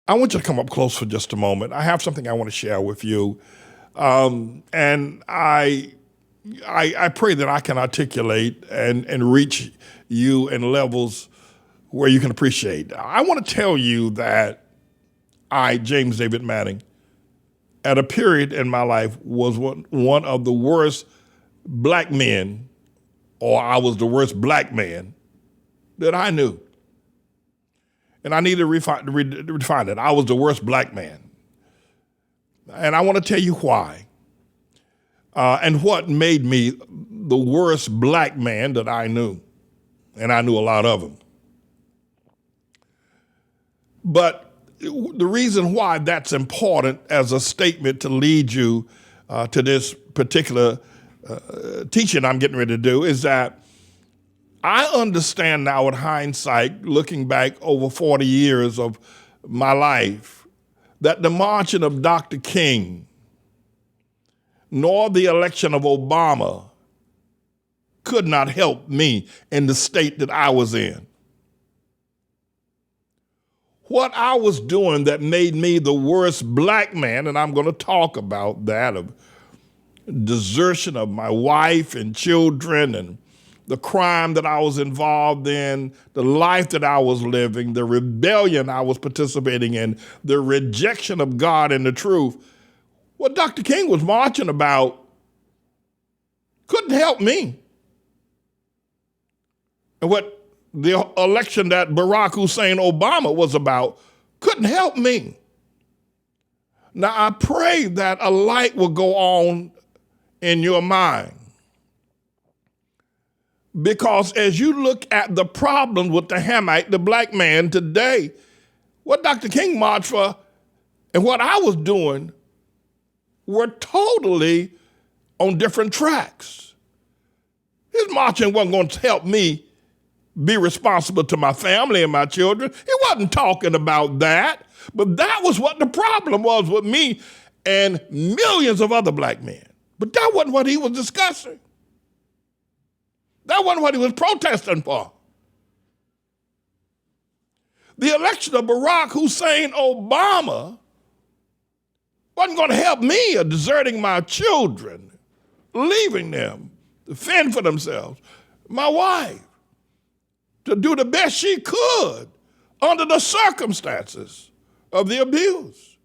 I want you to come up close for just a moment. I have something I want to share with you, and I pray that I can articulate and reach you in levels where you can appreciate. I want to tell you that I, James David Manning, at a period in my life was one of the worst black men, or I was the worst black man that I knew. And I need to refine it. I was the worst black man. And I want to tell you why. And what made me the worst black man that I knew. And I knew a lot of them. But the reason why that's important as a statement to lead you to this particular teaching I'm getting ready to do is that I understand now with hindsight, looking back over 40 years of my life, that the marching of Dr. King nor the election of Obama could not help me in the state that I was in. What I was doing that made me the worst black man, and I'm going to talk about that, of desertion of my wife and children and the crime that I was involved in, the life that I was living, the rebellion I was participating in, the rejection of God and the truth. What Dr. King was marching about couldn't help me. And what the election that Barack Hussein Obama was about couldn't help me. Now, I pray that a light will go on in your mind. Because as you look at the problem with the Hamite, the black man today, what Dr. King marched for and what I was doing were totally on different tracks. His marching wasn't going to help me be responsible to my family and my children. He wasn't talking about that. But that was what the problem was with me and millions of other black men. But that wasn't what he was discussing. That wasn't what he was protesting for. The election of Barack Hussein Obama wasn't going to help me of deserting my children, leaving them to fend for themselves. My wife, to do the best she could under the circumstances of the abuse.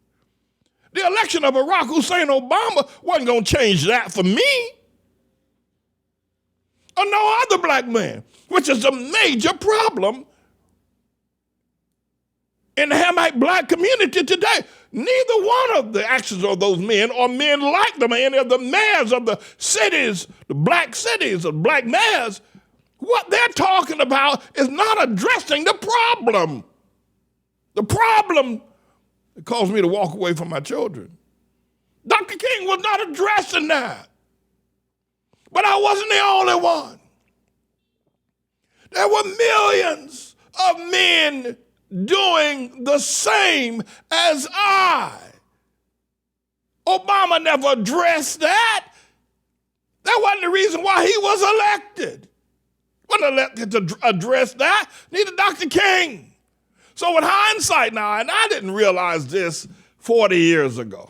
The election of Barack Hussein Obama wasn't going to change that for me or no other black man, which is a major problem in the Hamite black community today. Neither one of the actions of those men or men like them, any of the mayors of the cities, the black mayors, what they're talking about is not addressing the problem. The problem that caused me to walk away from my children. Dr. King was not addressing that. But I wasn't the only one. There were millions of men doing the same as I. Obama never addressed that. That wasn't the reason why he was elected. Wasn't elected to address that. Neither Dr. King. So with hindsight now, and I didn't realize this 40 years ago,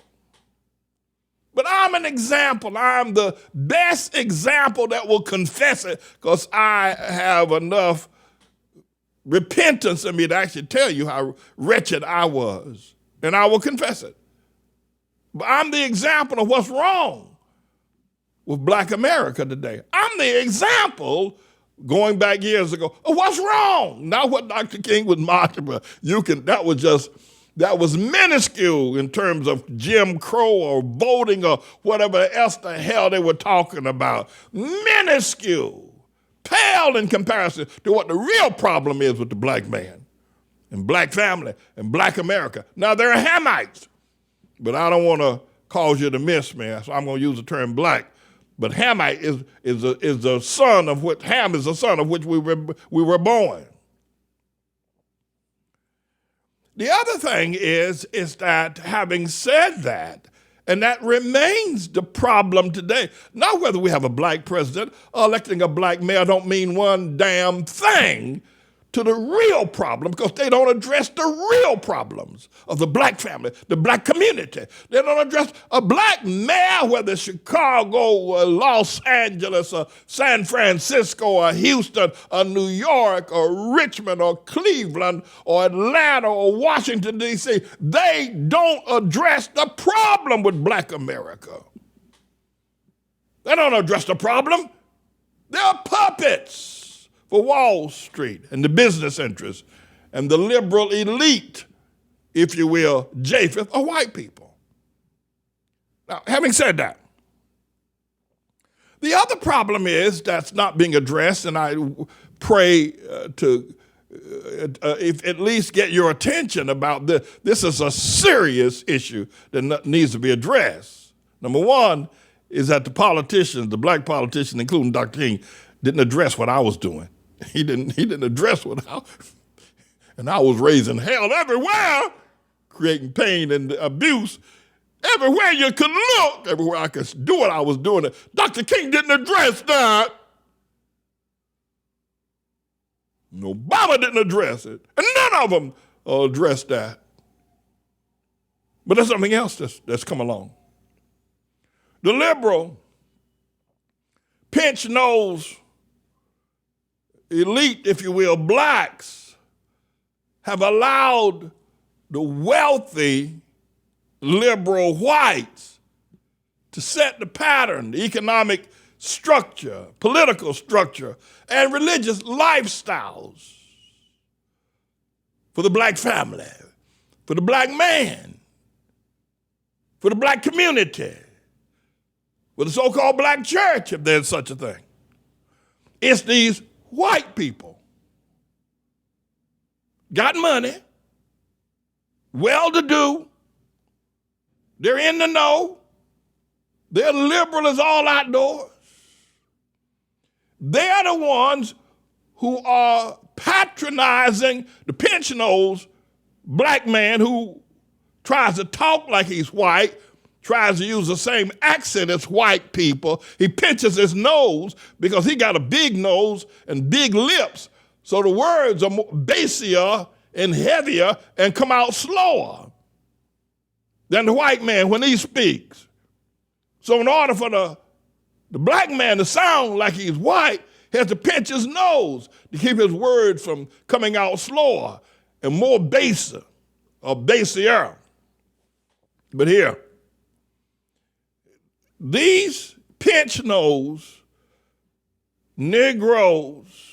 but I'm an example. I'm the best example that will confess it because I have enough repentance in me to actually tell you how wretched I was. And I will confess it. But I'm the example of what's wrong with black America today. I'm the example, going back years ago, of what's wrong. Not what Dr. King was marching for. That was minuscule in terms of Jim Crow or voting or whatever else the hell they were talking about. Minuscule. Pale in comparison to what the real problem is with the black man and black family and black America. Now, there are Hamites, but I don't want to cause you to miss me, so I'm going to use the term black. But Hamite is the son of which, Ham is the son of which we were born. The other thing is that having said that, and that remains the problem today, not whether we have a black president or electing a black mayor don't mean one damn thing to the real problem because they don't address the real problems of the black family, the black community. They don't address a black mayor, whether Chicago or Los Angeles or San Francisco or Houston or New York or Richmond or Cleveland or Atlanta or Washington, D.C. They don't address the problem with black America. They don't address the problem. They're puppets for Wall Street and the business interests and the liberal elite, if you will, Japheth, are white people. Now, having said that, the other problem is that's not being addressed, and I pray to if at least get your attention about this. This is a serious issue that needs to be addressed. Number one is that the politicians, the black politicians, including Dr. King, didn't address what I was doing. He didn't address what and I was raising hell everywhere, creating pain and abuse. Everywhere you could look, everywhere I could do what I was doing. Dr. King didn't address that. Obama didn't address it. And none of them addressed that. But there's something else that's come along. The liberal, pinch-nosed, elite, if you will, blacks have allowed the wealthy liberal whites to set the pattern, the economic structure, political structure, and religious lifestyles for the black family, for the black man, for the black community, for the so-called black church, if there's such a thing. It's these white people, got money, well-to-do, they're in the know, they're liberal as all outdoors. They're the ones who are patronizing the pinch-nosed black man who tries to talk like he's white, tries to use the same accent as white people. He pinches his nose because he got a big nose and big lips, so the words are more bassier and heavier and come out slower than the white man when he speaks. So in order for the black man to sound like he's white, he has to pinch his nose to keep his words from coming out slower and more bassier or bassier. But here, these pinch-nosed Negroes,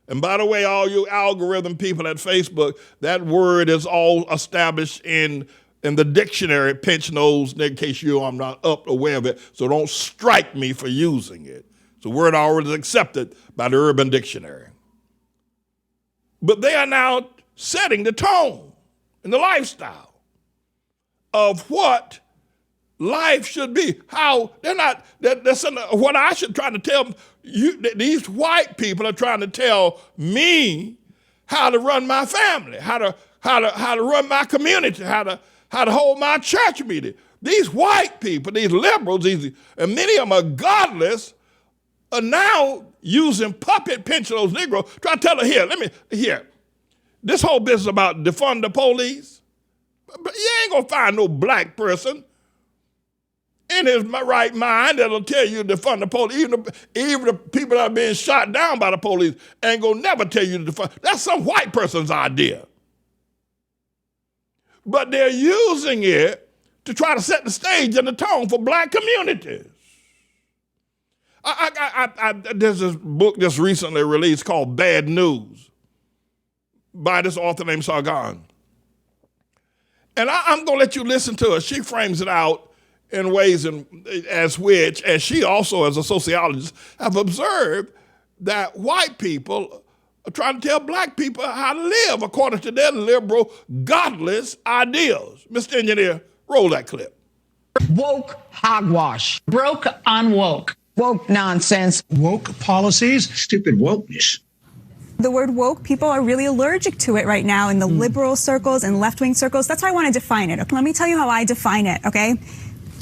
and by the way, all you algorithm people at Facebook, that word is all established in the dictionary, pinch-nose, in case I'm not aware of it, so don't strike me for using it. It's a word already accepted by the Urban Dictionary. But they are now setting the tone and the lifestyle of what life should be. How they're not, that's what I should try to tell you. These white people are trying to tell me how to run my family, how to run my community, how to hold my church meeting. These white people, these liberals, and many of them are godless, are now using puppet pinch-nosed Negroes, trying to tell her, this whole business about defund the police, but you ain't gonna find no black person in his right mind that'll tell you to defund the police. Even the people that are being shot down by the police ain't gonna never tell you to defund. That's some white person's idea. But they're using it to try to set the stage and the tone for black communities. There's this book just recently released called Bad News by this author named Sargon. And I'm going to let you listen to her. She frames it out in ways as she also, as a sociologist, have observed that white people are trying to tell black people how to live according to their liberal, godless ideals. Mr. Engineer, roll that clip. Woke hogwash. Broke on woke. Woke nonsense. Woke policies. Stupid wokeness. The word woke, people are really allergic to it right now in the liberal circles and left-wing circles. That's why I want to define it. Okay, let me tell you how I define it, okay?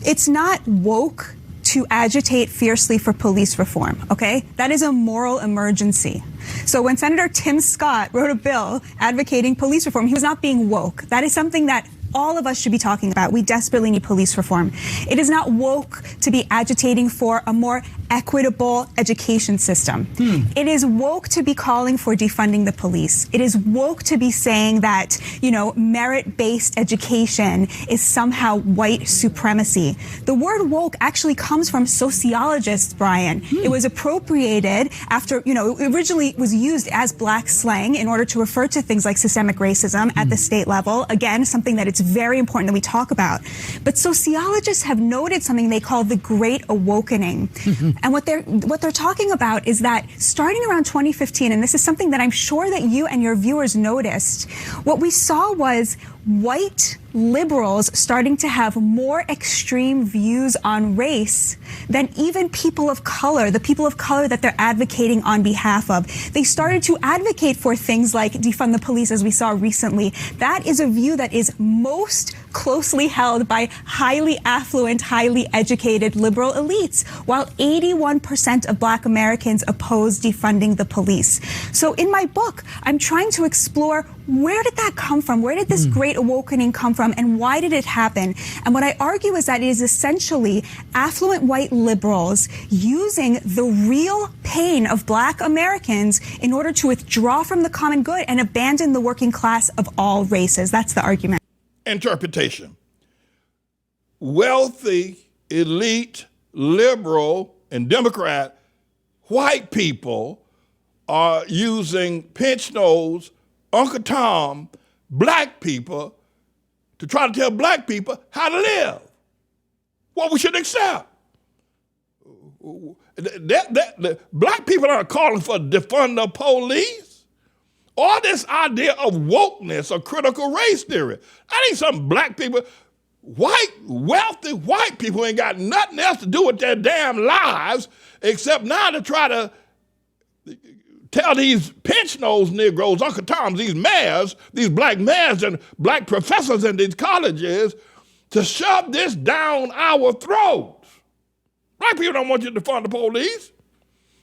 It's not woke to agitate fiercely for police reform, okay? That is a moral emergency. So when Senator Tim Scott wrote a bill advocating police reform, he was not being woke. That is something that all of us should be talking about. We desperately need police reform. It is not woke to be agitating for a more equitable education system. It is woke to be calling for defunding the police. It is woke to be saying that, merit-based education is somehow white supremacy. The word woke actually comes from sociologists, Brian. It was appropriated after, it originally was used as black slang in order to refer to things like systemic racism at the state level. Again, something that it's very important that we talk about. But sociologists have noted something they call the Great Awakening. And what they're talking about is that starting around 2015, and this is something that I'm sure that you and your viewers noticed, what we saw was white liberals starting to have more extreme views on race than even people of color, the people of color that they're advocating on behalf of. They started to advocate for things like defund the police, as we saw recently. That is a view that is most closely held by highly affluent, highly educated liberal elites, while 81% of Black Americans oppose defunding the police. So in my book, I'm trying to explore, where did that come from? Where did this Great Awakening come from, and why did it happen? And what I argue is that it is essentially affluent white liberals using the real pain of Black Americans in order to withdraw from the common good and abandon the working class of all races. That's the argument. Interpretation. Wealthy, elite, liberal, and Democrat white people are using pinch nose, Uncle Tom, black people to try to tell black people how to live, what we should accept. Black people aren't calling for defund the police or this idea of wokeness or critical race theory. That ain't some black people. White, wealthy white people ain't got nothing else to do with their damn lives except now to try to tell these pinch-nosed Negroes, Uncle Toms, these mayors, these black mayors and black professors in these colleges to shove this down our throats. Black people don't want you to defund the police.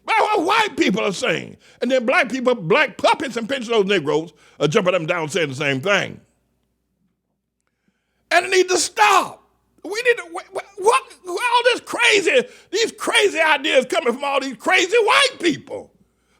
That's what white people are saying. And then black people, black puppets and pinch-nosed Negroes are jumping up and down saying the same thing. And it needs to stop. We need to, what all these crazy ideas coming from all these crazy white people.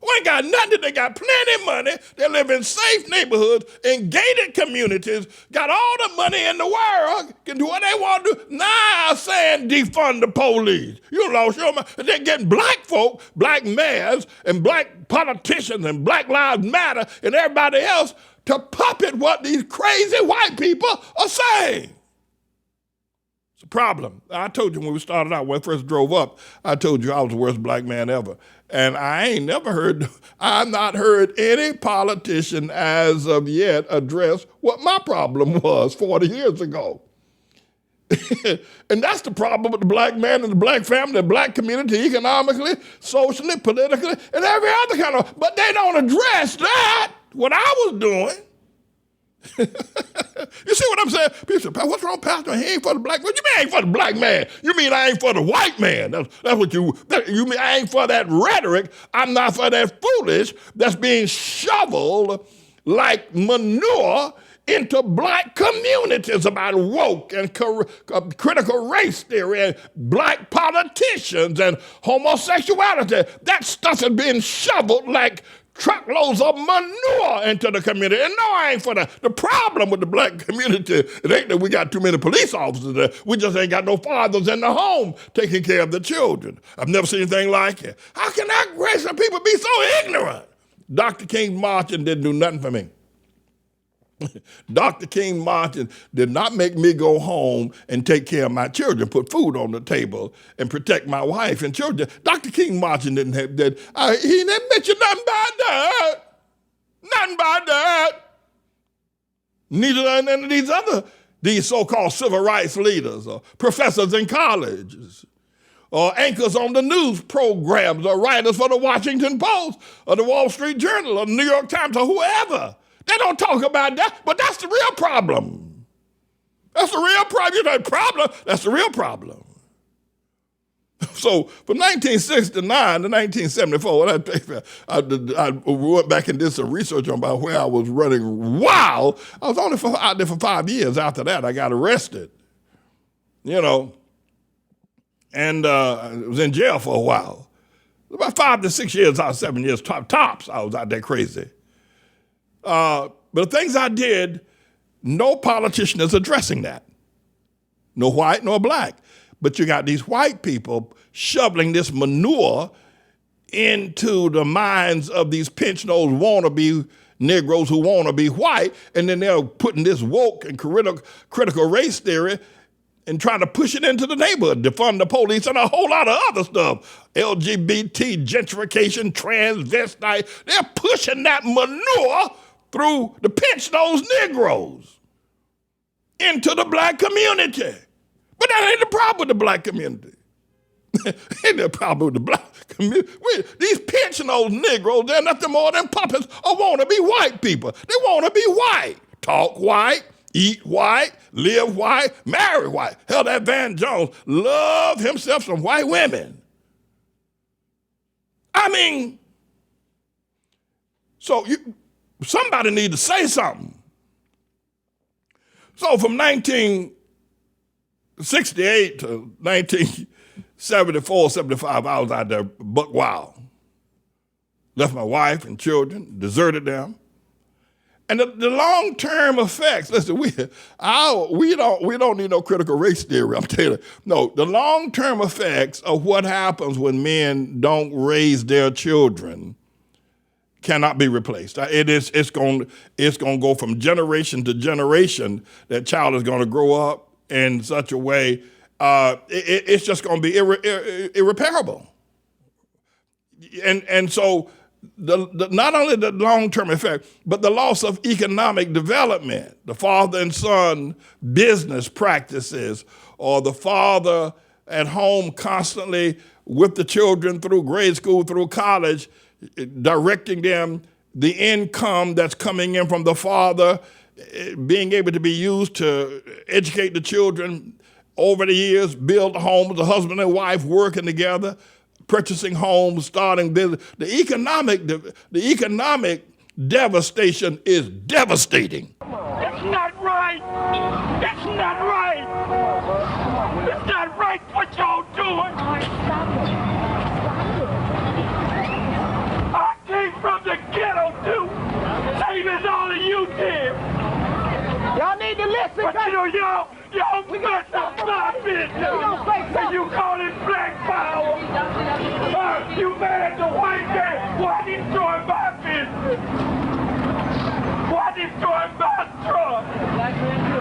We ain't got nothing. They got plenty of money. They live in safe neighborhoods, in gated communities, got all the money in the world, can do what they want to do. Now saying defund the police. You lost your mind. They're getting black folk, black mayors, and black politicians, and Black Lives Matter, and everybody else to puppet what these crazy white people are saying. It's a problem. I told you when we started out, when I first drove up, I told you I was the worst black man ever. And I've not heard any politician as of yet address what my problem was 40 years ago. And that's the problem with the black man and the black family, the black community, economically, socially, politically, and every other kind of, but they don't address that, what I was doing. You see what I'm saying? People say, what's wrong, Pastor? He ain't for the black man. What you mean I ain't for the black man? You mean I ain't for the white man? That's what you mean I ain't for that rhetoric. I'm not for that foolish that's being shoveled like manure into black communities about woke and critical race theory and black politicians and homosexuality. That stuff is being shoveled like truckloads of manure into the community. And no, I ain't for that. The problem with the black community, it ain't that we got too many police officers there. We just ain't got no fathers in the home taking care of the children. I've never seen anything like it. How can that race of people be so ignorant? Dr. King Martin didn't do nothing for me. Dr. King Martin did not make me go home and take care of my children, put food on the table, and protect my wife and children. Dr. King Martin didn't have that. He didn't mention nothing about that. Nothing about that. Neither than any of these so-called civil rights leaders or professors in colleges or anchors on the news programs or writers for the Washington Post or the Wall Street Journal or the New York Times or whoever. They don't talk about that, but that's the real problem. That's the real problem. You know, problem, that's the real problem. So from 1969 to 1974, I went back and did some research on about where I was running wild. I was only out there for 5 years. After that, I got arrested, and I was in jail for a while. About 5 to 6 years out, 7 years tops, I was out there crazy. But the things I did, no politician is addressing that. No white, no black. But you got these white people shoveling this manure into the minds of these pinch-nosed wannabe Negroes who want to be white, and then they're putting this woke and critical race theory and trying to push it into the neighborhood, defund the police, and a whole lot of other stuff. LGBT, gentrification, transvestite. They're pushing that manure through the pinch-nosed Negroes into the black community. But that ain't the problem with the black community. Ain't the problem with the black community. These pinch-nosed Negroes, they're nothing more than puppets of wannabe white people. They want to be white, talk white, eat white, live white, marry white. Hell, that Van Jones loved himself some white women. I mean, so somebody need to say something. So from 1968 to 1974, 75, I was out there buck wild. Left my wife and children, deserted them. And the long-term effects, listen, we don't need no critical race theory, I'm telling you. No, the long-term effects of what happens when men don't raise their children cannot be replaced. It's going to go from generation to generation. That child is going to grow up in such a way, it's just going to be irreparable. And so not only the long-term effect, but the loss of economic development, the father and son business practices, or the father at home constantly with the children through grade school, through college, directing them, the income that's coming in from the father, being able to be used to educate the children over the years, build homes, the husband and wife working together, purchasing homes, starting business. The economic devastation is devastating. It's not right. It's not right. It's not right what y'all doing. I came from the ghetto too, same as all of you did. Y'all need to listen. But y'all mess up my business. And you call it black power. You mad at the white man. Why destroy my business? Why destroy my truck?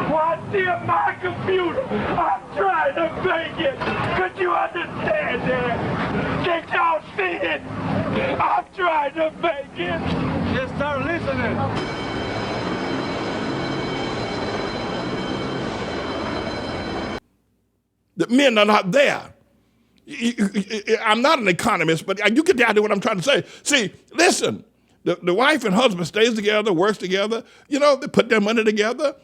Why steal my computer? I'm trying to make it. Could you understand that? Can't y'all see it? I'm trying to make it. Just start listening. The men are not there. I'm not an economist, but you get the idea what I'm trying to say. See, listen, the wife and husband stays together, works together. They put their money together.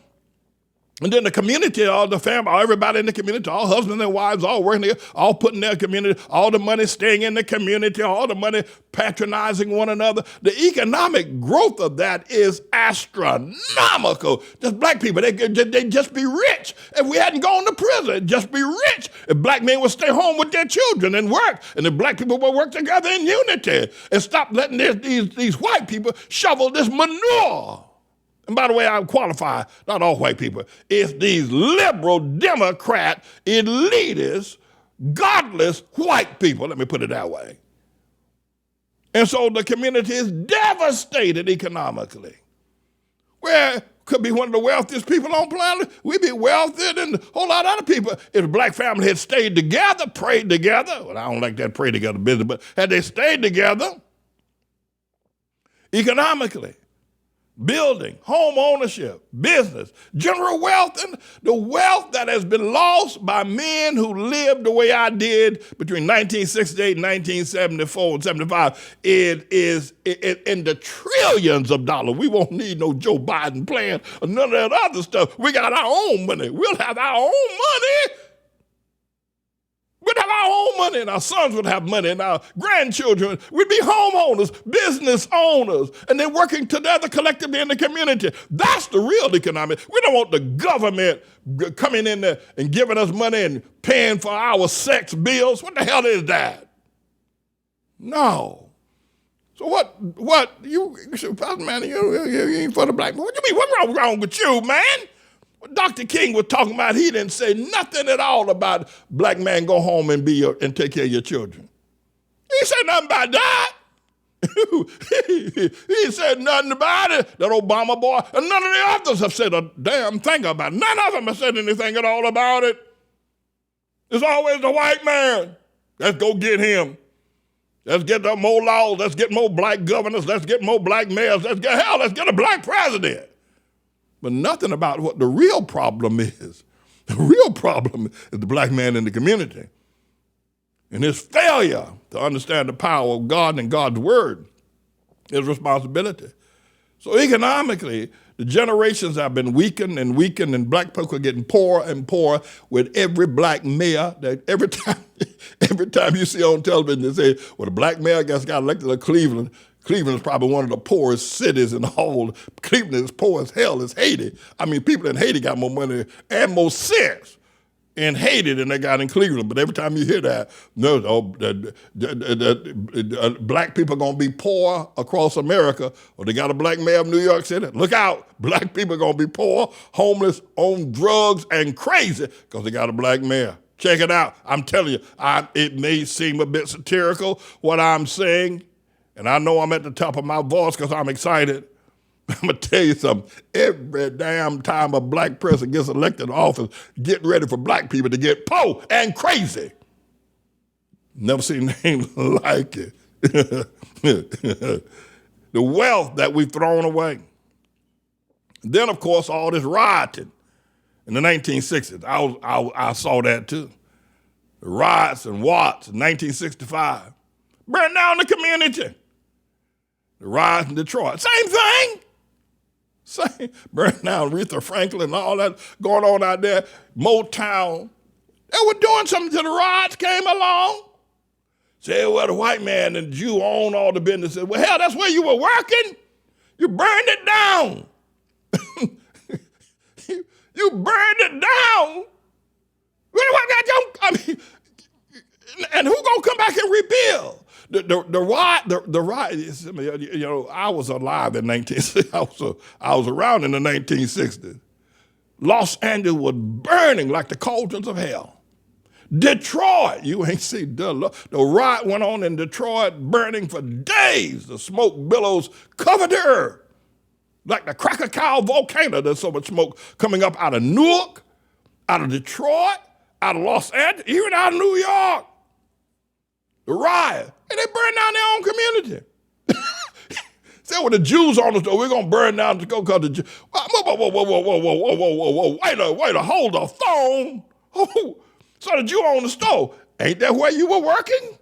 And then the community, all the family, everybody in the community, all husbands and wives, all working together, all putting their community, all the money staying in the community, all the money patronizing one another. The economic growth of that is astronomical. Just black people, they just be rich. If we hadn't gone to prison, just be rich. If black men would stay home with their children and work, and if black people would work together in unity and stop letting these white people shovel this manure. And by the way, I qualify, not all white people. It's these liberal, Democrat, elitist, godless white people. Let me put it that way. And so the community is devastated economically. Where could be one of the wealthiest people on planet. We'd be wealthier than a whole lot of other people. If the black family had stayed together, prayed together, well, I don't like that pray together business, but had they stayed together economically, building, home ownership, business, general wealth, and the wealth that has been lost by men who lived the way I did between 1968 and 1974 and 75, it is in the trillions of dollars. We won't need no Joe Biden plan or none of that other stuff. We got our own money. We'll have our own money. We'd have our own money, and our sons would have money, and our grandchildren would be homeowners, business owners, and they're working together collectively in the community. That's the real economy. We don't want the government coming in there and giving us money and paying for our sex bills. What the hell is that? No. So what, you Pastor man, you ain't for the black man. What you mean, what's wrong with you, man? What Dr. King was talking about, he didn't say nothing at all about black man go home and and take care of your children. He said nothing about that. He said nothing about it. That Obama boy, and none of the others have said a damn thing about it. None of them have said anything at all about it. It's always the white man. Let's go get him. Let's get more laws. Let's get more black governors. Let's get more black mayors. Let's get a black president. But nothing about what the real problem is. The real problem is the black man in the community and his failure to understand the power of God and God's word, his responsibility. So economically, the generations have been weakened, and black people are getting poorer and poorer with every black mayor. That every time you see on television, they say, well, the black mayor got elected to Cleveland. Cleveland is probably one of the poorest cities in the whole. Cleveland is poor as hell as Haiti. I mean, people in Haiti got more money and more sense in Haiti than they got in Cleveland. But every time you hear that, black people are going to be poor across America, or they got a black mayor of New York City. Look out, black people are going to be poor, homeless, on drugs, and crazy because they got a black mayor. Check it out. I'm telling you, it may seem a bit satirical, what I'm saying, and I know I'm at the top of my voice because I'm excited. I'm going to tell you something. Every damn time a black person gets elected to office, get ready for black people to get poor and crazy. Never seen anything like it. The wealth that we've thrown away. Then, of course, all this rioting in the 1960s. I saw that too. The riots and Watts in 1965. Burned down the community. The riots in Detroit. Same thing. Burned down Aretha Franklin and all that going on out there. Motown. They were doing something till the riots came along. Said, well, the white man and the Jew own all the businesses. Well, hell, that's where you were working. You burned it down. You burned it down. I mean, and who gonna come back and rebuild? The riot. You know, I was alive in 1960. I was around in the 1960s. Los Angeles was burning like the cauldrons of hell. Detroit, you ain't seen the riot went on in Detroit, burning for days. The smoke billows covered the earth like the Krakatoa volcano. There's so much smoke coming up out of Newark, out of Detroit, out of Los Angeles, even out of New York. The riot. And they burned down their own community. Say, well, the Jews on us, though, we're going to burn down to go because the Jews. Whoa. Wait, hold the phone. Oh, so the Jew on the store, ain't that where you were working?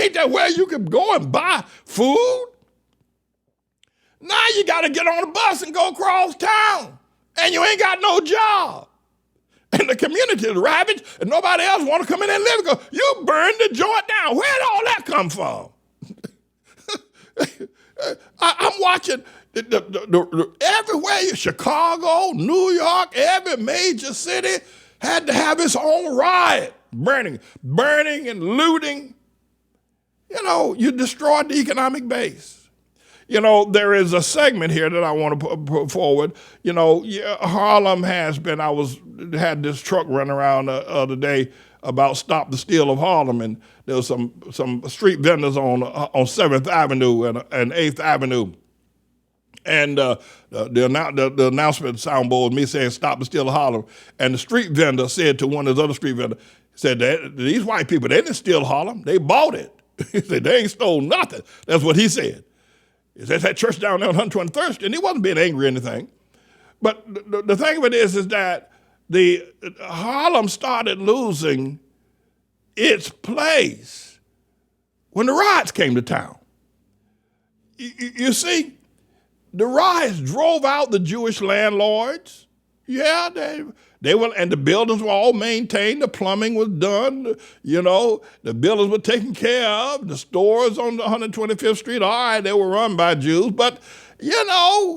Ain't that where you could go and buy food? Now you got to get on a bus and go across town, and you ain't got no job. And the community is ravaged, and nobody else want to come in and live because you burned the joint down. Where'd all that come from? I'm watching everywhere, Chicago, New York, every major city had to have its own riot, burning and looting. You know, you destroyed the economic base. You know, there is a segment here that I want to put forward. You know, Harlem has been, had this truck run around the other day about Stop the Steal of Harlem, and there was some street vendors on 7th Avenue and 8th Avenue. And the announcement soundboard was me saying, stop the steal of Harlem. And the street vendor said to one of his other street vendors, said that these white people, they didn't steal Harlem, they bought it. He said, they ain't stole nothing. That's what he said. He said, that church down there on 123rd Street, and he wasn't being angry or anything. But the thing of it is that the Harlem started losing its place when the riots came to town. You see, the riots drove out the Jewish landlords. Yeah, And the buildings were all maintained. The plumbing was done. The buildings were taken care of. The stores on the 125th Street, all right, they were run by Jews. But,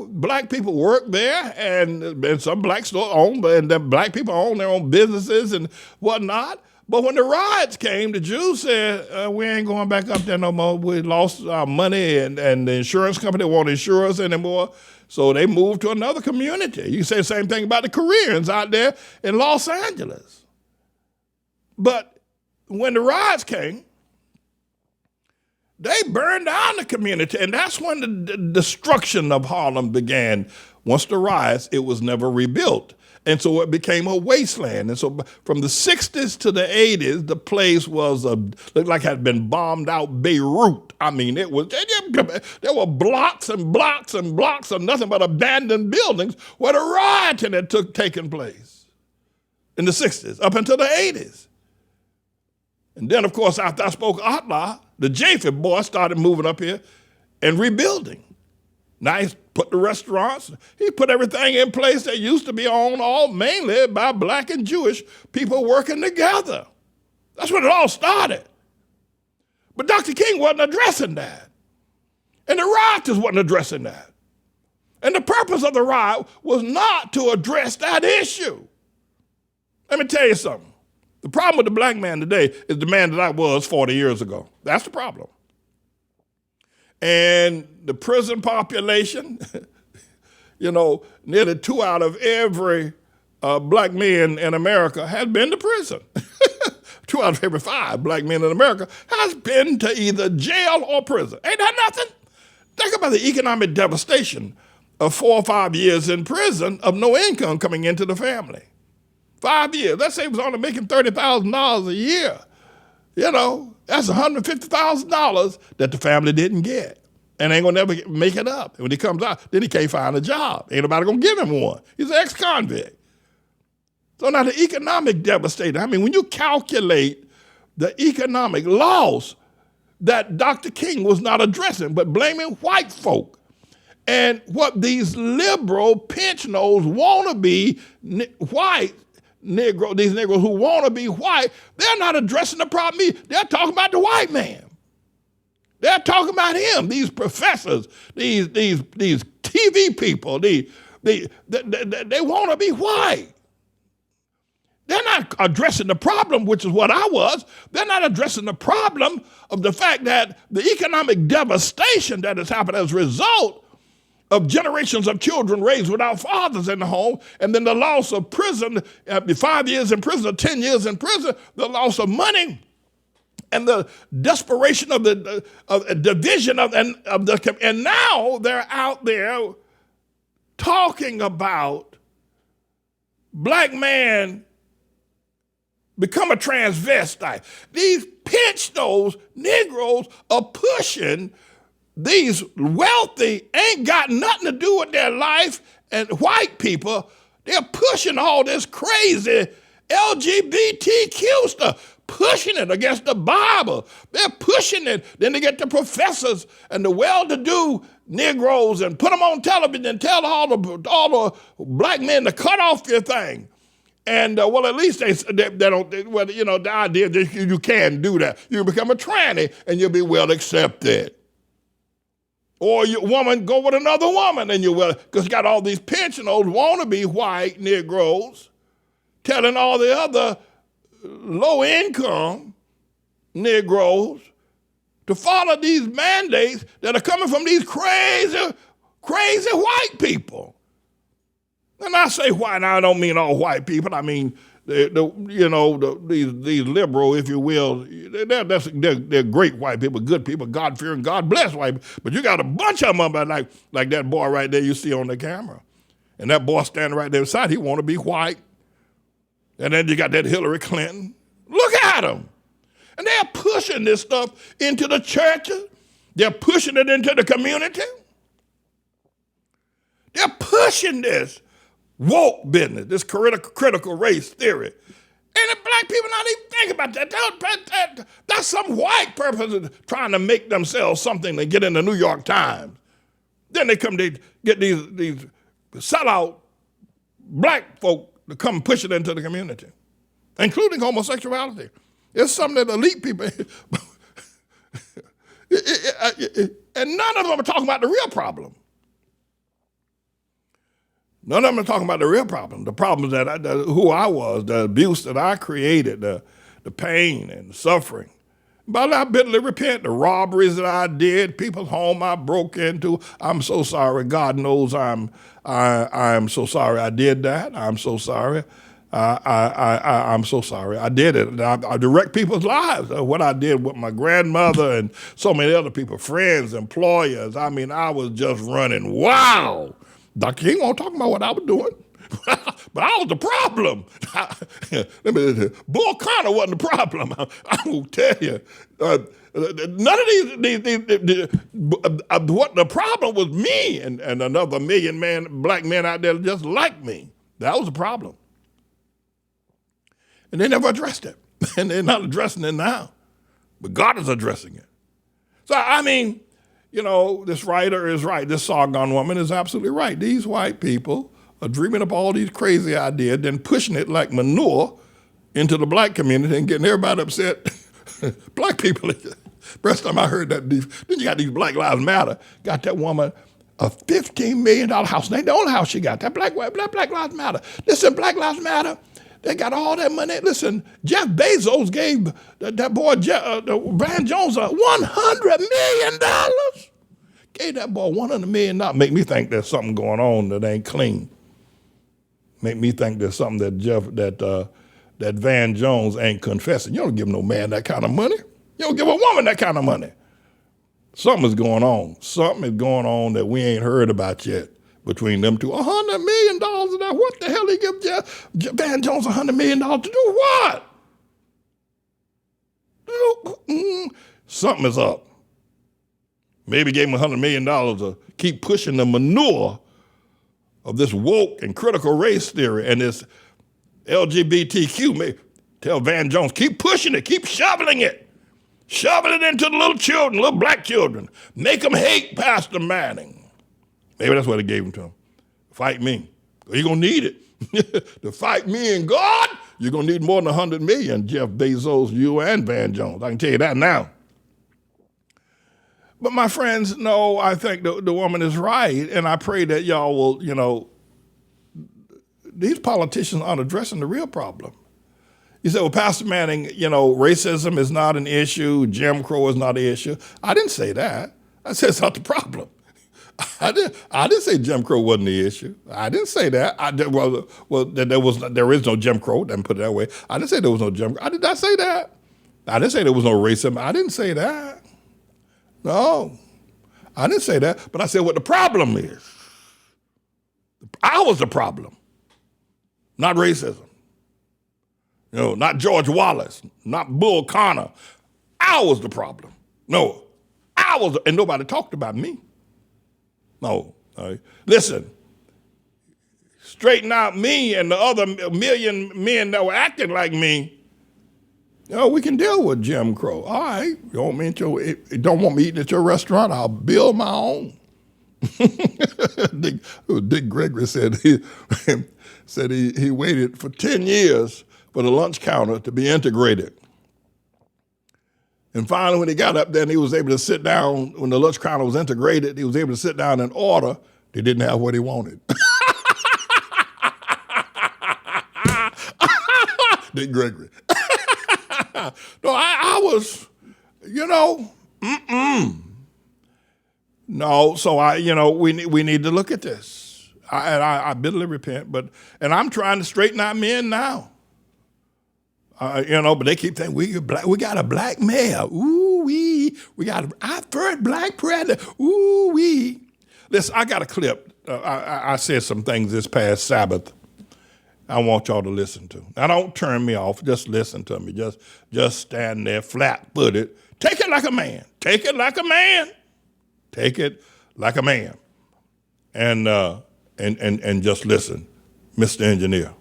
black people worked there, and some black stores owned, and the black people owned their own businesses and whatnot. But when the riots came, the Jews said, we ain't going back up there no more. We lost our money, and the insurance company won't insure us anymore. So they moved to another community. You say the same thing about the Koreans out there in Los Angeles. But when the riots came, they burned down the community, and that's when the destruction of Harlem began. Once the riots, it was never rebuilt. And so it became a wasteland. And so from the 60s to the 80s, the place looked like it had been bombed out Beirut. I mean, there were blocks and blocks and blocks of nothing but abandoned buildings where the rioting had taken place in the 60s up until the 80s. And then, of course, after I spoke ATLAH, the Japheth boy started moving up here and rebuilding. Now he's put the restaurants, he put everything in place that used to be owned all mainly by black and Jewish people working together. That's when it all started. But Dr. King wasn't addressing that. And the rioters wasn't addressing that. And the purpose of the riot was not to address that issue. Let me tell you something. The problem with the black man today is the man that I was 40 years ago. That's the problem. And the prison population, nearly 2 out of every black man in America has been to prison. 2 out of every 5 black men in America has been to either jail or prison. Ain't that nothing? Think about the economic devastation of 4 or 5 years in prison of no income coming into the family. 5 years. Let's say he was only making $30,000 a year. That's $150,000 that the family didn't get. And ain't gonna never make it up. And when he comes out, then he can't find a job. Ain't nobody gonna give him one. He's an ex-convict. So now the economic devastation, when you calculate the economic loss that Dr. King was not addressing, but blaming white folk. And what these liberal pinch-nose wannabe white Negro, these Negroes who want to be white, they're not addressing the problem. They're talking about the white man. They're talking about him. These professors, these TV people, they want to be white. They're not addressing the problem, which is what I was. They're not addressing the problem of the fact that the economic devastation that has happened as a result of generations of children raised without fathers in the home, and then the loss of prison, 5 years in prison or 10 years in prison, the loss of money, and the desperation of the division and now they're out there talking about black man become a transvestite. These pinch-nose Negroes are pushing these wealthy, ain't got nothing to do with their life, and white people, they're pushing all this crazy LGBTQ stuff, pushing it against the Bible. They're pushing it. Then they get the professors and the well-to-do Negroes and put them on television and tell all the black men to cut off your thing. And at least they don't, the idea that you can do that. You become a tranny and you'll be well accepted. Or your woman go with another woman and you will, because you got all these pensioners, wannabe white Negroes, telling all the other low-income Negroes to follow these mandates that are coming from these crazy white people. And I say white, and I don't mean all white people. I mean these liberal, if you will, they're great white people, good people, God-fearing, God-blessed white people. But you got a bunch of them like that boy right there you see on the camera. And that boy standing right there beside, he want to be white. And then you got that Hillary Clinton. Look at them. And they're pushing this stuff into the churches. They're pushing it into the community. They're pushing this woke business, this critical race theory. And the black people not even think about that. That's some white person trying to make themselves something to get in the New York Times. Then they get these sellout black folk to come push it into the community, including homosexuality. It's something that elite people, and none of them are talking about the real problem. None of them are talking about the real problem. The problem is that who I was, the abuse that I created, the pain and the suffering. But I bitterly repent. The robberies that I did, people's home I broke into. I'm so sorry. God knows I'm so sorry I did that. I'm so sorry. I'm so sorry. I did it. I direct people's lives. What I did with my grandmother and so many other people, friends, employers. I mean, I was just running wild. Dr. King won't talk about what I was doing. But I was the problem. Bull Connor wasn't the problem. I will tell you. None of what the problem was me and another million black men out there just like me. That was the problem. And they never addressed it. And they're not addressing it now. But God is addressing it. So, I mean, this writer is right. This Sargon woman is absolutely right. These white people are dreaming up all these crazy ideas, then pushing it like manure into the black community and getting everybody upset. Black people, first time I heard that, then you got these Black Lives Matter, got that woman a $15 million house. It ain't the only house she got, that Black Lives Matter. Listen, Black Lives Matter, they got all that money. Listen, Jeff Bezos gave that boy Van Jones $100 million. Gave that boy $100 million. Make me think there's something going on that ain't clean. Make me think there's something that Van Jones ain't confessing. You don't give no man that kind of money. You don't give a woman that kind of money. Something is going on. Something is going on that we ain't heard about yet between them two. $100 million of that. What the hell he give Van Jones $100 million to do what? Something is up. Maybe gave him $100 million to keep pushing the manure of this woke and critical race theory and this LGBTQ. Maybe tell Van Jones, keep pushing it, keep shoveling it into the little children, little black children. Make them hate Pastor Manning. Maybe that's what he gave him to him. Fight me. You're going to need it. To fight me and God, you're going to need more than $100 million, Jeff Bezos, you and Van Jones. I can tell you that now. But my friends, no, I think the woman is right, and I pray that y'all will, these politicians aren't addressing the real problem. You say, well, Pastor Manning, racism is not an issue, Jim Crow is not an issue. I didn't say that. I said it's not the problem. I didn't say Jim Crow wasn't the issue. I didn't say that. There is no Jim Crow. Let me put it that way. I didn't say there was no Jim Crow. I did not say that. I didn't say there was no racism. I didn't say that. No, I didn't say that, but I said what the problem is. I was the problem, not racism. Not George Wallace, not Bull Connor. I was the problem. No, and nobody talked about me. No, listen, straighten out me and the other million men that were acting like me. We can deal with Jim Crow. All right, you don't want me eating at your restaurant? I'll build my own. Dick Gregory said he waited for 10 years for the lunch counter to be integrated. And finally, when he got up there and he was able to sit down, when the lunch counter was integrated, he was able to sit down and order. He didn't have what he wanted. Dick Gregory. No, I was, No, so we need to look at this. I bitterly repent, and I'm trying to straighten out men now. But they keep saying we got a black mayor. Ooh wee, we got our first black president. Ooh wee. Listen, I got a clip. I said some things this past Sabbath. I want y'all to listen to. Now, don't turn me off. Just listen to me. Just stand there flat-footed. Take it like a man. Take it like a man. Take it like a man. And just listen, Mr. Engineer.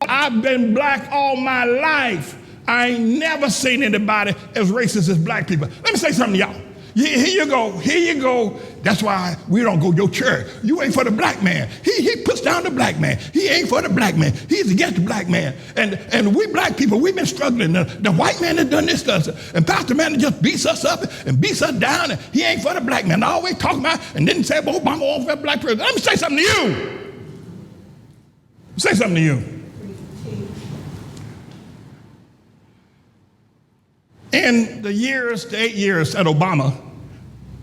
I've been black all my life. I ain't never seen anybody as racist as black people. Let me say something to y'all. Here you go. That's why we don't go to your church. You ain't for the black man. He puts down the black man. He ain't for the black man. He's against the black man. And we black people, we've been struggling. The white man has done this to us. And Pastor Man just beats us up and beats us down. And he ain't for the black man. I always talk about and didn't say Obama won't for the black president. Let me say something to you. Say something to you. In the 8 years that Obama,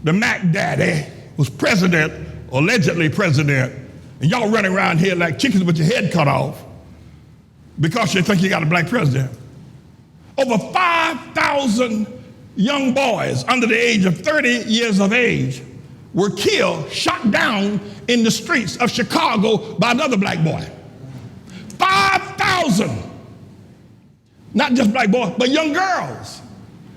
the Mac Daddy, was president, allegedly president, and y'all running around here like chickens with your head cut off because you think you got a black president. Over 5,000 young boys under the age of 30 years of age were killed, shot down in the streets of Chicago by another black boy. 5,000. Not just black boys, but young girls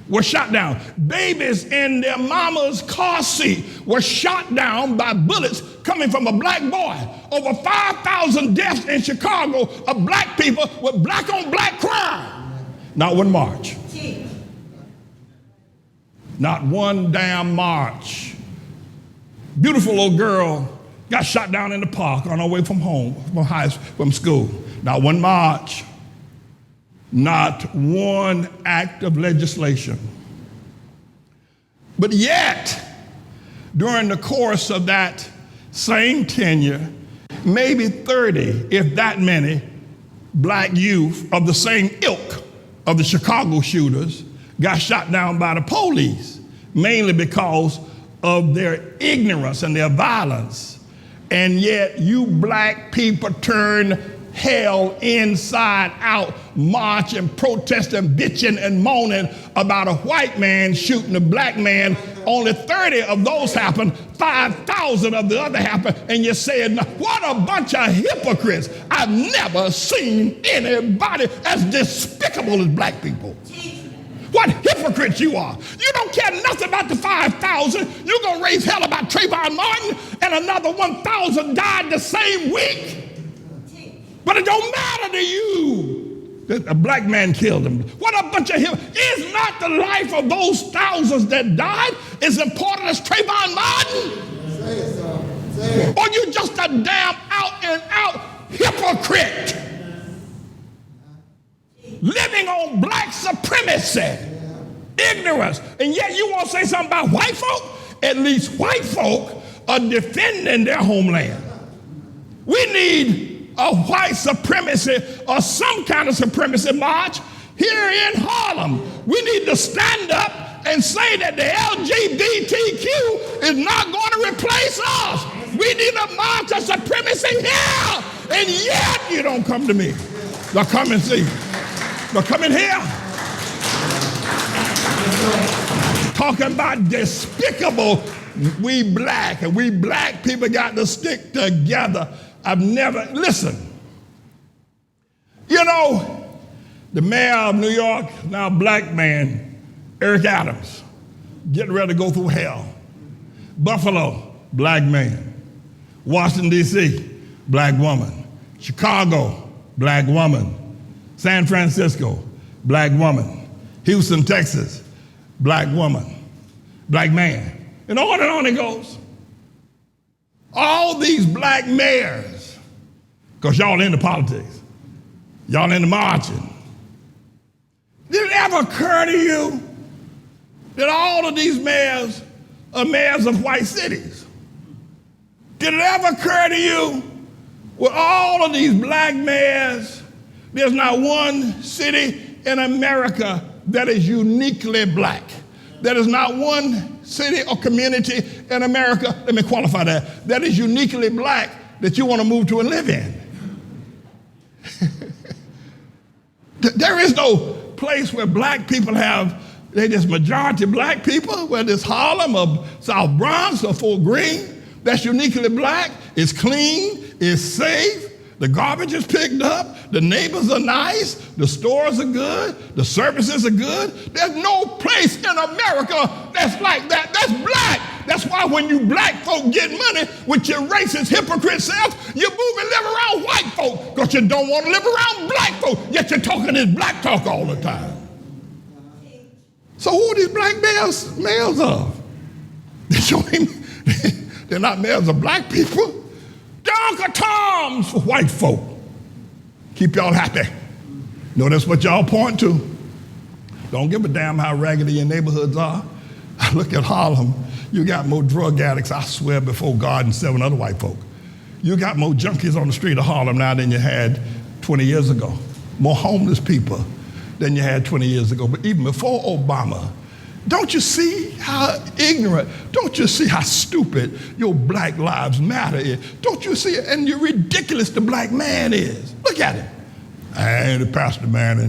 were shot down. Babies in their mama's car seat were shot down by bullets coming from a black boy. Over 5,000 deaths in Chicago of black people with black on black crime. Not one march. Not one damn march. Beautiful little girl got shot down in the park on her way from home, from school. Not one march. Not one act of legislation. But yet, during the course of that same tenure, maybe 30, if that many, black youth of the same ilk of the Chicago shooters got shot down by the police, mainly because of their ignorance and their violence. And yet you black people turn hell inside out, marching, protesting, bitching, and moaning about a white man shooting a black man. Only 30 of those happened, 5,000 of the other happened, and you said, what a bunch of hypocrites. I've never seen anybody as despicable as black people. What hypocrites you are. You don't care nothing about the 5,000. You're going to raise hell about Trayvon Martin, and another 1,000 died the same week. But it don't matter to you that a black man killed him. What a bunch of him. Is not the life of those thousands that died as important as Trayvon Martin? Say it, son. Say it. Or you just a damn out and out hypocrite living on black supremacy, ignorance. And yet you want to say something about white folk? At least white folk are defending their homeland. We need a white supremacy or some kind of supremacy march here in Harlem. We need to stand up and say that the LGBTQ is not going to replace us. We need a march of supremacy here. And yet you don't come to me. They'll come and see. They'll come in here talking about despicable. We black, and we black people got to stick together. I've never, listen, you know, the mayor of New York, now black man, Eric Adams, getting ready to go through hell. Buffalo, black man. Washington, D.C., black woman. Chicago, black woman. San Francisco, black woman. Houston, Texas, black woman. Black man. And on it goes. All these black mayors, because y'all into politics, y'all into marching. Did it ever occur to you that all of these mayors are mayors of white cities? Did it ever occur to you with all of these black mayors, there's not one city in America that is uniquely black? There is not one city or community in America, let me qualify that is uniquely black that you want to move to and live in. There is no place where black people they're just majority black people, whether it's Harlem or South Bronx or Fort Greene, that's uniquely black. It's clean, it's safe, the garbage is picked up, the neighbors are nice, the stores are good, the services are good. There's no place in America that's like that. That's black. That's why when you black folk get money with your racist hypocrite self, you move and live around white folk because you don't want to live around black folk, yet you're talking this black talk all the time. So who are these black males of? They're not mayors of black people. They're Uncle Toms for white folk. Keep y'all happy. No, that's what y'all point to. Don't give a damn how raggedy your neighborhoods are. I look at Harlem. You got more drug addicts, I swear, before God, and 7 other white folk. You got more junkies on the street of Harlem now than you had 20 years ago. More homeless people than you had 20 years ago. But even before Obama, don't you see how ignorant, don't you see how stupid your Black Lives Matter is? Don't you see it? And you're ridiculous the black man is. Look at him. I ain't a pastor, man,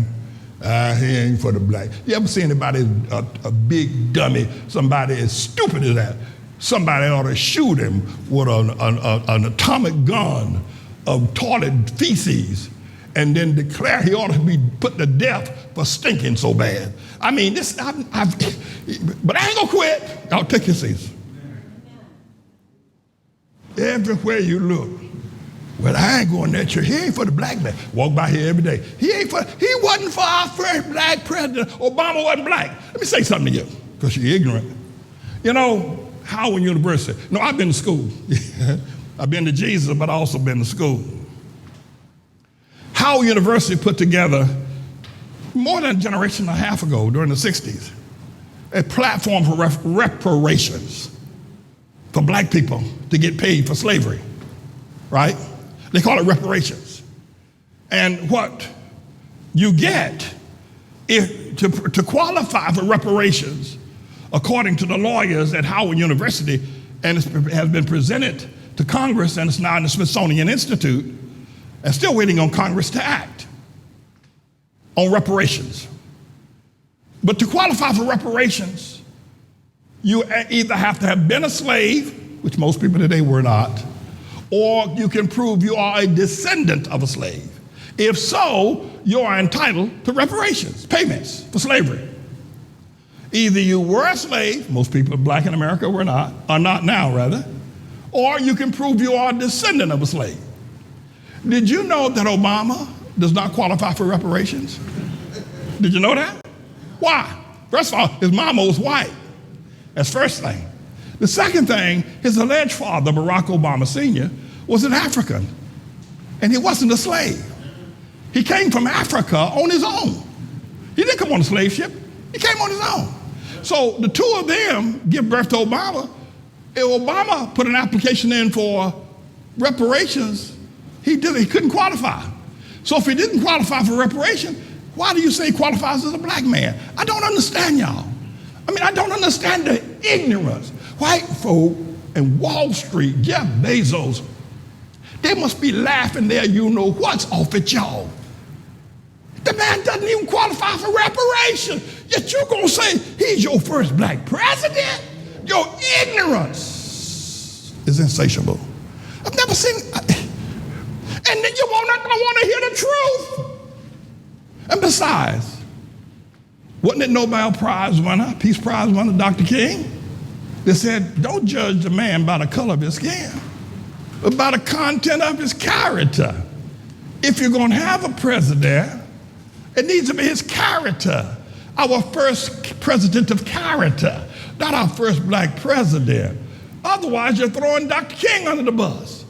and he ain't for the black. You ever see anybody, a big dummy, somebody as stupid as that? Somebody ought to shoot him with an atomic gun of toilet feces and then declare he ought to be put to death for stinking so bad. I mean, but I ain't gonna quit. I'll take your seats. Everywhere you look, well, I ain't going to that church. He ain't for the black man. Walk by here every day. He wasn't for our first black president. Obama wasn't black. Let me say something to you, because you're ignorant. You know, Howard University. No, I've been to school. I've been to Jesus, but I also been to school. Howard University put together, more than a generation and a half ago, during the 60s, a platform for reparations for black people to get paid for slavery, right? They call it reparations. And what you get to qualify for reparations, according to the lawyers at Howard University, and it has been presented to Congress, and it's now in the Smithsonian Institute, and still waiting on Congress to act on reparations. But to qualify for reparations, you either have to have been a slave, which most people today were not, or you can prove you are a descendant of a slave. If so, you are entitled to reparations, payments for slavery. Either you were a slave, most people black in America are not now rather, or you can prove you are a descendant of a slave. Did you know that Obama does not qualify for reparations? Did you know that? Why? First of all, his mama was white. That's first thing. The second thing, his alleged father, Barack Obama Sr., was an African, and he wasn't a slave. He came from Africa on his own. He didn't come on a slave ship. He came on his own. So the two of them give birth to Obama. If Obama put an application in for reparations, he couldn't qualify. So if he didn't qualify for reparation, why do you say he qualifies as a black man? I don't understand y'all. I mean, I don't understand the ignorance. White folk in Wall Street, Jeff Bezos, they must be laughing their you-know-what's off at y'all. The man doesn't even qualify for reparation. Yet you're going to say he's your first black president? Your ignorance is insatiable. I've never seen, and then you won't want to hear the truth. And besides, wasn't it Nobel Prize winner, Peace Prize winner, Dr. King? They said, don't judge the man by the color of his skin, but by the content of his character. If you're going to have a president, it needs to be his character. Our first president of character, not our first black president. Otherwise, you're throwing Dr. King under the bus.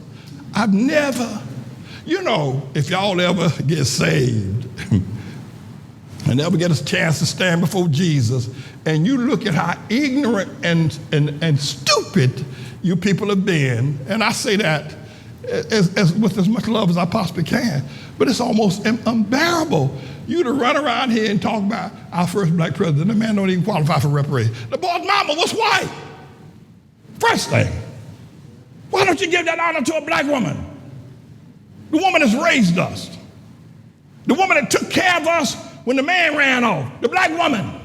I've never, if y'all ever get saved and ever get a chance to stand before Jesus, and you look at how ignorant and stupid you people have been, and I say that with as much love as I possibly can, but it's almost unbearable. You to run around here and talk about our first black president. The man don't even qualify for reparations. The boy's mama was white. First thing, why don't you give that honor to a black woman? The woman that's raised us. The woman that took care of us when the man ran off. The black woman.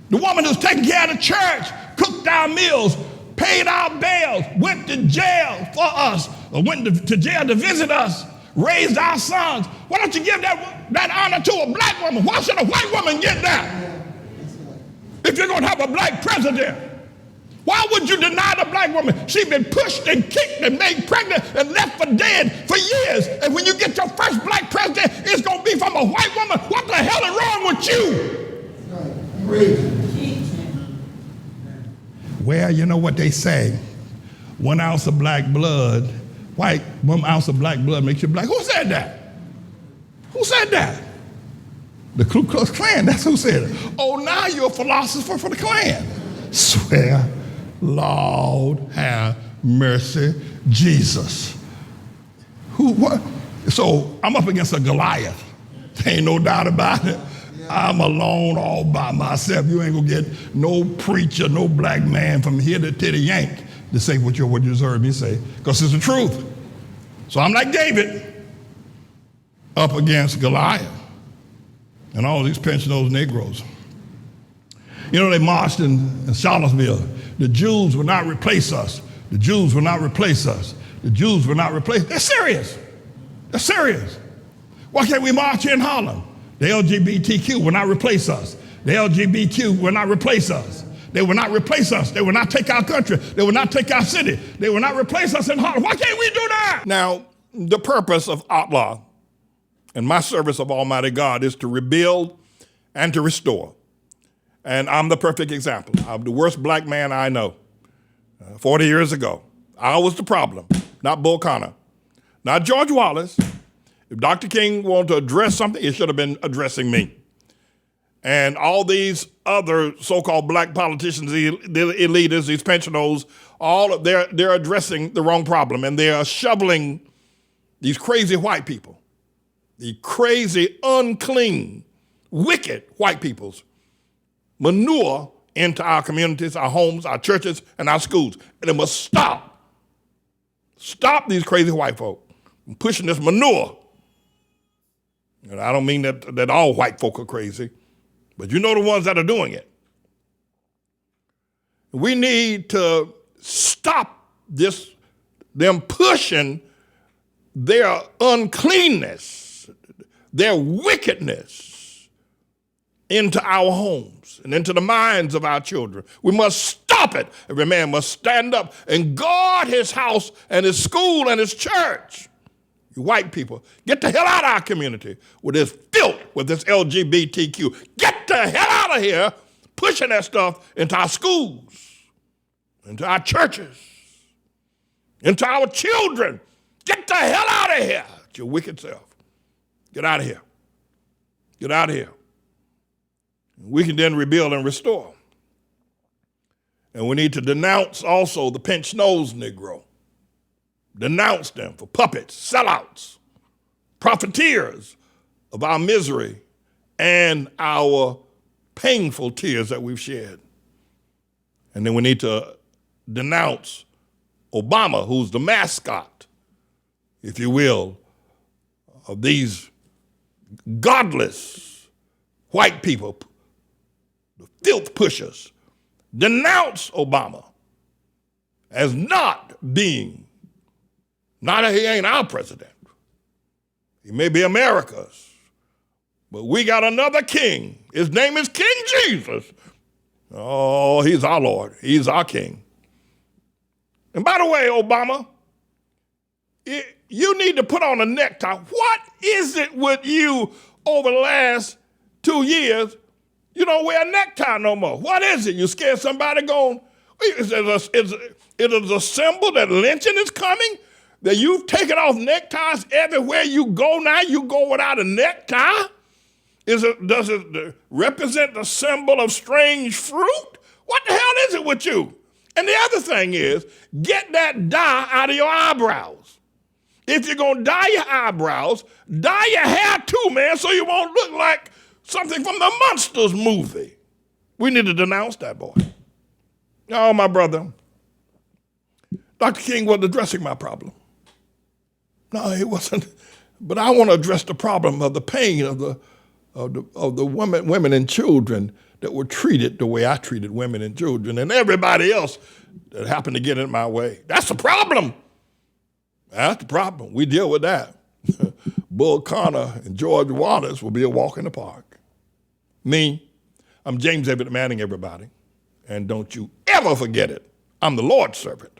The woman who's taking care of the church, cooked our meals, paid our bails, went to jail for us, or went to jail to visit us, raised our sons. Why don't you give that honor to a black woman? Why should a white woman get that? If you're going to have a black president, why would you deny the black woman? She's been pushed and kicked and made pregnant and left for dead for years. And when you get your first black president, it's going to be from a white woman. What the hell is wrong with you? Where you know what they say? 1 ounce of black blood, 1 ounce of black blood makes you black. Who said that? Who said that? The Ku Klux Klan, that's who said it. Oh, now you're a philosopher for the Klan. Swear, Lord have mercy, Jesus. What? So I'm up against a Goliath. Ain't no doubt about it. I'm alone all by myself. You ain't gonna get no preacher, no black man from here to the yank to say what you deserve me to say, because it's the truth. So I'm like David, up against Goliath and all these pension-those Negroes. You know, they marched in Charlottesville. The Jews will not replace us. The Jews will not replace us. The Jews will not replace us. They're serious. They're serious. Why can't we march here in Harlem? The LGBTQ will not replace us. The LGBTQ will not replace us. They will not replace us. They will not take our country. They will not take our city. They will not replace us in Harlem. Why can't we do that? Now, the purpose of ATLAH and my service of Almighty God is to rebuild and to restore. And I'm the perfect example. I'm the worst black man I know. 40 years ago, I was the problem, not Bull Connor, not George Wallace. If Dr. King wanted to address something, it should have been addressing me. And all these other so-called black politicians, the elitists, these pensionados, they're addressing the wrong problem, and they're shoveling these crazy white people, the crazy, unclean, wicked white people's manure into our communities, our homes, our churches, and our schools. And it must stop. Stop these crazy white folk from pushing this manure. And I don't mean that all white folk are crazy, but you know the ones that are doing it. We need to stop them pushing their uncleanness, their wickedness into our homes and into the minds of our children. We must stop it. Every man must stand up and guard his house and his school and his church. You white people, get the hell out of our community with this filth, with this LGBTQ. Get the hell out of here pushing that stuff into our schools, into our churches, into our children. Get the hell out of here, your wicked self. Get out of here. Get out of here. We can then rebuild and restore. And we need to denounce also the pinch-nosed Negro. Denounce them for puppets, sellouts, profiteers of our misery and our painful tears that we've shed. And then we need to denounce Obama, who's the mascot, if you will, of these godless white people, the filth pushers. Denounce Obama as not being, he ain't our president. He may be America's, but we got another king. His name is King Jesus. Oh, he's our Lord. He's our king. And by the way, Obama, you need to put on a necktie. What is it with you over the last 2 years? You don't wear a necktie no more. What is it? You scared somebody going, is it a symbol that lynching is coming? That you've taken off neckties everywhere you go now? You go without a necktie? Does it represent the symbol of strange fruit? What the hell is it with you? And the other thing is, get that dye out of your eyebrows. If you're going to dye your eyebrows, dye your hair too, man, so you won't look like something from the Monsters movie. We need to denounce that boy. Oh, my brother, Dr. King wasn't addressing my problem. No, he wasn't. But I want to address the problem of the pain of the women and children that were treated the way I treated women and children and everybody else that happened to get in my way. That's the problem. That's the problem. We deal with that. Bull Connor and George Wallace will be a walk in the park. Me, I'm James David Manning, everybody. And don't you ever forget it. I'm the Lord's servant.